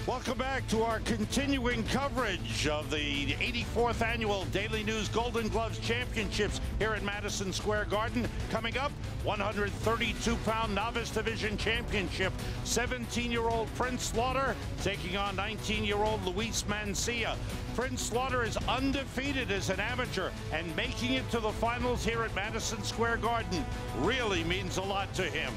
Welcome back to our continuing coverage of the 84th Annual Daily News Golden Gloves Championships here at Madison Square Garden. Coming up, 132-pound Novice Division Championship. 17-year-old Prince Slaughter taking on 19-year-old Luis Mancilla. Prince Slaughter is undefeated as an amateur, and making it to the finals here at Madison Square Garden really means a lot to him.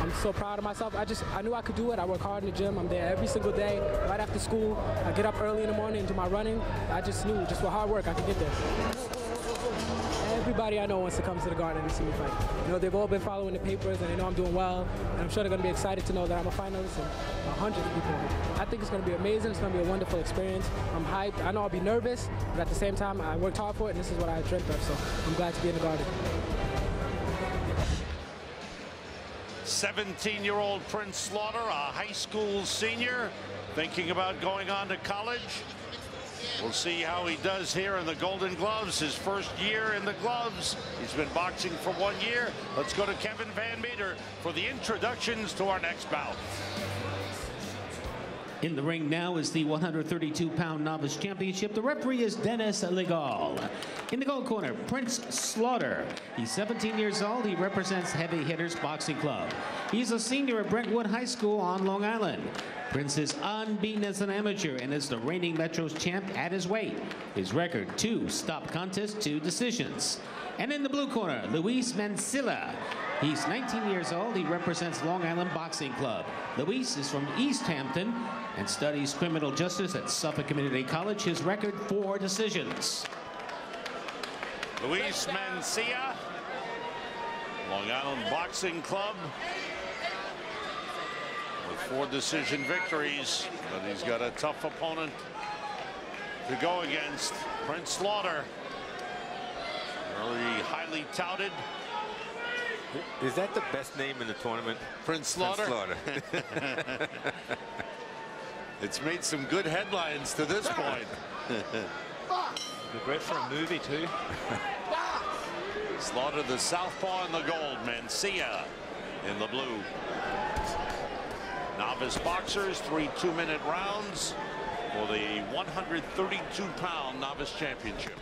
I'm so proud of myself. I knew I could do it. I work hard in the gym. I'm there every single day, right after school. I get up early in the morning and do my running. I just knew, just with hard work, I could get there. Everybody I know wants to come to the Garden and see me fight. You know, they've all been following the papers, and they know I'm doing well. And I'm sure they're going to be excited to know that I'm a finalist and hundreds of people. I think it's going to be amazing. It's going to be a wonderful experience. I'm hyped. I know I'll be nervous, but at the same time, I worked hard for it, and this is what I dreamt of. So I'm glad to be in the Garden. 17-year-old Prince Slaughter, a high school senior, thinking about going on to college. We'll see how he does here in the Golden Gloves, his first year in the gloves. He's been boxing for 1 year. Let's go to Kevin Van Meter for the introductions to our next bout. In the ring now is the 132-pound Novice Championship. The referee is Dennis Legal. In the gold corner, Prince Slaughter. He's 17 years old. He represents Heavy Hitters Boxing Club. He's a senior at Brentwood High School on Long Island. Prince is unbeaten as an amateur and is the reigning Metros champ at his weight. His record, 2 stop contests, 2 decisions. And in the blue corner, Luis Mancilla. He's 19 years old. He represents Long Island Boxing Club. Luis is from East Hampton and studies criminal justice at Suffolk Community College. His record, 4 decisions. Luis Mancilla, Long Island Boxing Club, with 4 decision victories, but he's got a tough opponent to go against. Prince Slaughter, really highly touted. Is that the best name in the tournament? Prince Slaughter? Prince Slaughter. It's made some good headlines to this point. Be great for a movie too. Slaughter the southpaw in the gold, Mancilla in the blue. Novice boxers, 3 2-minute rounds for the 132-pound Novice Championship.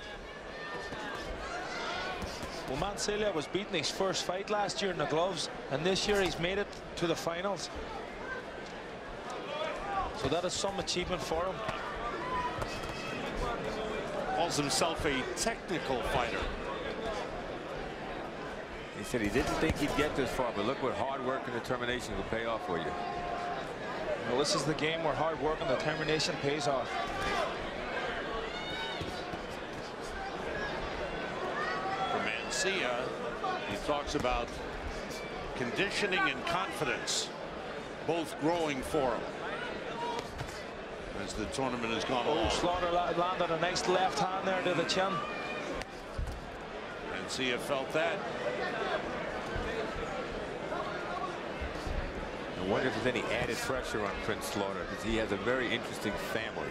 Well, Mancilla was beaten his first fight last year in the gloves, and this year he's made it to the finals. So that is some achievement for him. Calls himself a technical fighter. He said he didn't think he'd get this far, but look what hard work and determination will pay off for you. Well, this is the game where hard work and determination pays off. For Mancilla, he talks about conditioning and confidence both growing for him as the tournament has gone along. Slaughter landed a nice left hand there to the chin. Mancilla felt that. I wonder if there's any added pressure on Prince Slaughter, because he has a very interesting family.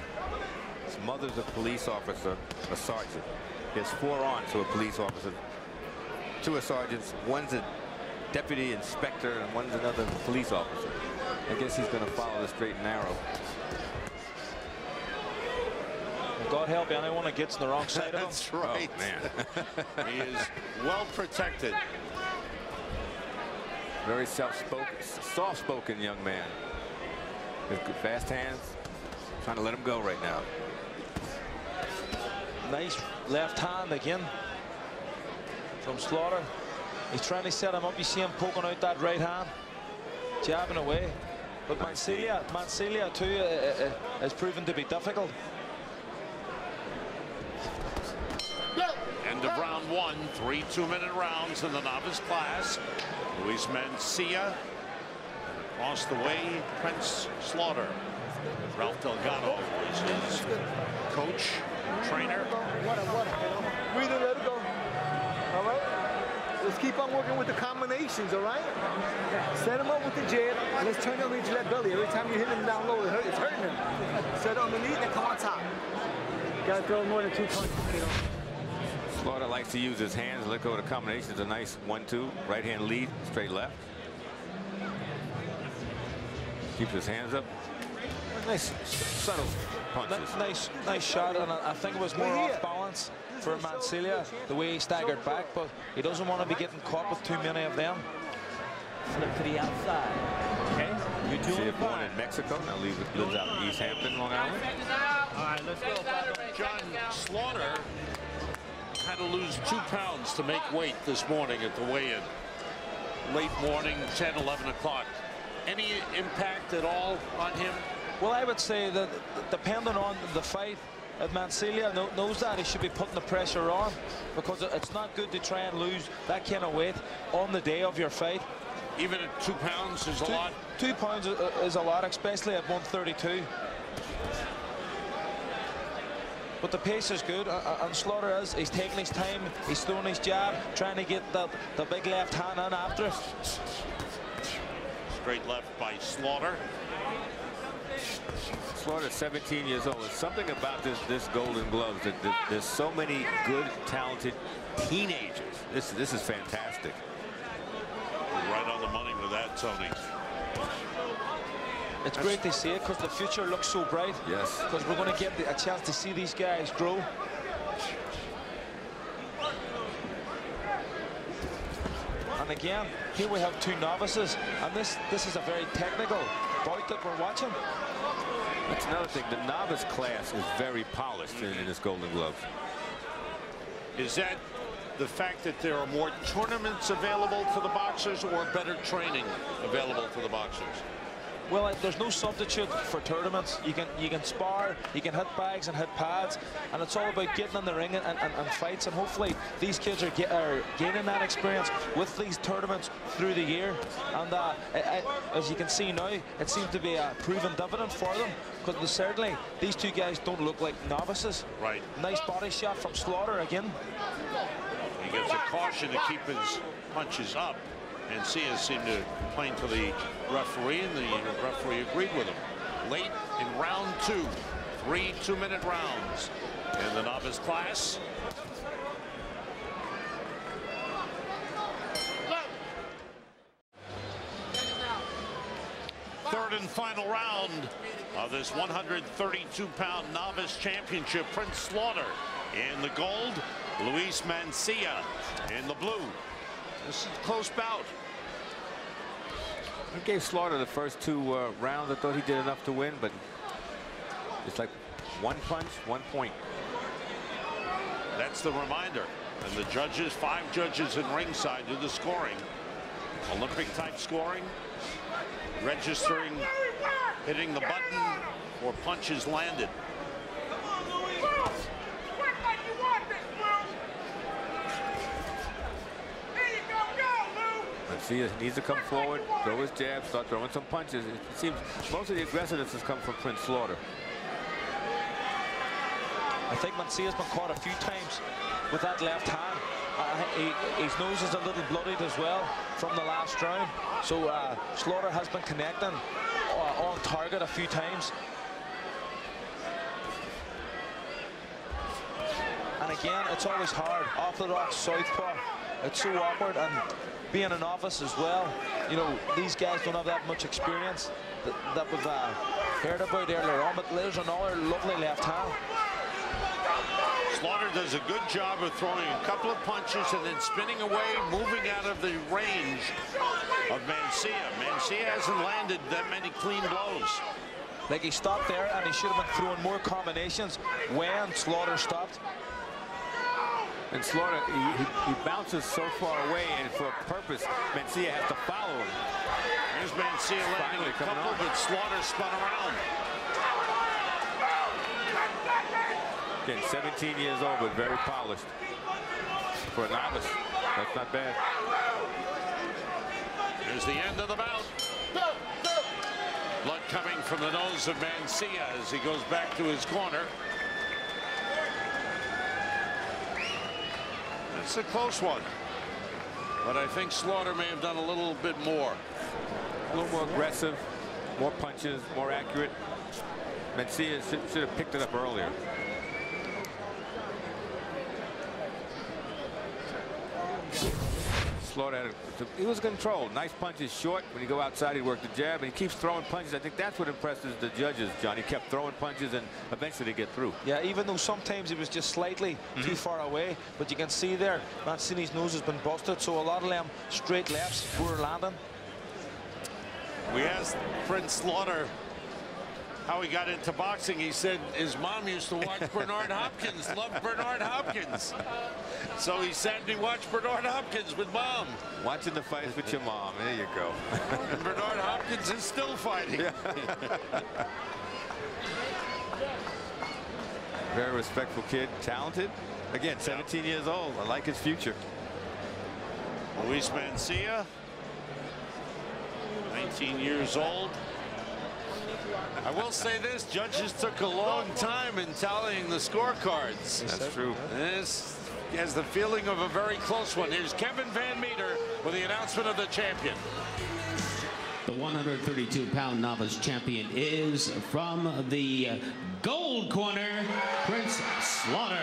His mother's a police officer, a sergeant. He has 4 aunts who are police officers. 2 are sergeants, one's a deputy inspector, and one's another police officer. I guess he's going to follow the straight and narrow. Well, God help you, anyone that gets on the wrong side of him. That's right. Oh, man. He is well protected. Very soft-spoken young man. With good fast hands. Trying to let him go right now. Nice left hand again from Slaughter. He's trying to set him up. You see him poking out that right hand, jabbing away. But Mancilla too has proven to be difficult. End of round 1, 3 2-minute rounds in the novice class. Luis Mancilla. Across the way, Prince Slaughter. Ralph Delgado is his coach, trainer. Breathe and let it go. All right? Let's keep on working with the combinations, all right? Set him up with the jab. Let's turn him into that belly. Every time you hit him down low, it's hurting him. Set underneath and come on top. Gotta throw more than 2 punches, you know. Slaughter likes to use his hands. Look over the combination. It's a nice 1-2. Right hand lead, straight left. Keeps his hands up. Nice subtle punches. Nice shot, and I think it was more off balance for Mancilla, the way he staggered back, but he doesn't want to be getting caught with too many of them. Slip to the outside. Okay. You're doing born in Mexico. Now lives out in East Hampton, Long Island. All right, let's go. John, Slaughter had to lose 2 pounds to make weight this morning at the weigh-in. Late morning, 10, 11 o'clock. Any impact at all on him? Well, I would say that depending on the fight, Mancilla knows that he should be putting the pressure on, because it's not good to try and lose that kind of weight on the day of your fight. Even at 2 pounds is a lot? 2 pounds is a lot, especially at 132. But the pace is good, and Slaughter he's taking his time, he's throwing his jab, trying to get the big left hand in after it. Straight left by Slaughter. Slaughter, 17 years old. There's something about this Golden Gloves that there's so many good, talented teenagers. This is fantastic. Right on the money with that, Tony. It's great to see it, because the future looks so bright. Yes. Because we're going to get a chance to see these guys grow. And again, here we have 2 novices, and this is a very technical bout that we're watching. That's another thing. The novice class is very polished in this Golden Gloves. Is that the fact that there are more tournaments available to the boxers, or better training available to the boxers? Well, there's no substitute for tournaments. You can spar, you can hit bags and hit pads, and it's all about getting in the ring and fights. And hopefully these kids are gaining that experience with these tournaments through the year. And as you can see now, it seems to be a proven dividend for them, because certainly these 2 guys don't look like novices. Right. Nice body shot from Slaughter again. He gets a caution to keep his punches up. Mancilla seemed to complain to the referee, and the referee agreed with him. Late in round 2, 3 2-minute rounds in the novice class. Third and final round of this 132-pound novice championship. Prince Slaughter in the gold, Luis Mancilla in the blue. This is a close bout. I gave Slaughter the first 2 rounds. I thought he did enough to win, but it's like 1 punch, 1 point. That's the reminder. And the judges, 5 judges in ringside, do the scoring. Olympic type scoring, registering, hitting the button, or punches landed. Mancilla needs to come forward, throw his jab, start throwing some punches. It seems most of the aggressiveness has come from Prince Slaughter. I think Mancilla's been caught a few times with that left hand. His nose is a little bloodied as well from the last round. So Slaughter has been connecting on target a few times. And again, it's always hard. Orthodox southpaw. It's so awkward, and being a novice as well, you know, these guys don't have that much experience that we've heard about earlier on. But there's another lovely left hand. Slaughter does a good job of throwing a couple of punches and then spinning away, moving out of the range of Mancilla. Mancilla hasn't landed that many clean blows. Like, he stopped there, and he should have been throwing more combinations when Slaughter stopped. And Slaughter, he bounces so far away, and for a purpose, Mancilla has to follow him. Here's Mancilla landing a couple, but Slaughter spun around. Again, 17 years old, but very polished. For a novice, that's not bad. Here's the end of the bout. Blood coming from the nose of Mancilla as he goes back to his corner. It's a close one, but I think Slaughter may have done a little bit more. A little more aggressive, more punches, more accurate. Mancilla should have picked it up earlier. Slaughter he was controlled. Nice punches short. When you go outside, he'd work the jab, and he keeps throwing punches. I think that's what impresses the judges, John. He kept throwing punches, and eventually they get through. Yeah, even though sometimes he was just slightly too far away, but you can see there, Mancini's nose has been busted, so a lot of them straight lefts were landing. We asked Prince Slaughter how he got into boxing. He said his mom used to watch Bernard Hopkins, loved Bernard Hopkins. So he sat and he watched Bernard Hopkins with Mom. Watching the fights with your mom. There you go. And Bernard Hopkins is still fighting. Yeah. Very respectful kid, talented. Again, 17 years old. I like his future. Luis Mancilla, 19 years old. I will say this, judges took a long time in tallying the scorecards. That's true. This has the feeling of a very close one. Here's Kevin Van Meter with the announcement of the champion. The 132-pound novice champion is from the gold corner, Prince Slaughter.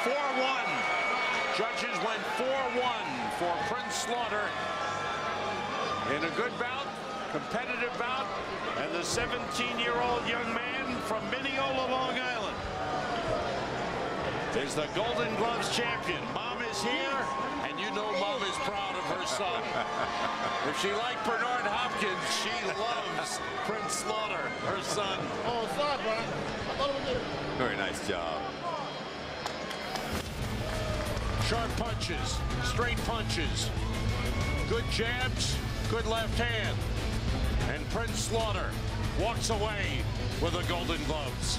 4-1. Judges went 4-1 for Prince Slaughter in a good bout, competitive bout, and the 17-year-old young man from Mineola, Long Island is the Golden Gloves champion. Mom is here, and you know Mom is proud of her son. If she liked Bernard Hopkins, she loves Prince Slaughter, her son. Oh, sorry, bro. I thought it was good. Very nice job. Sharp punches, straight punches, good jabs, good left hand. And Prince Slaughter walks away with the Golden Gloves.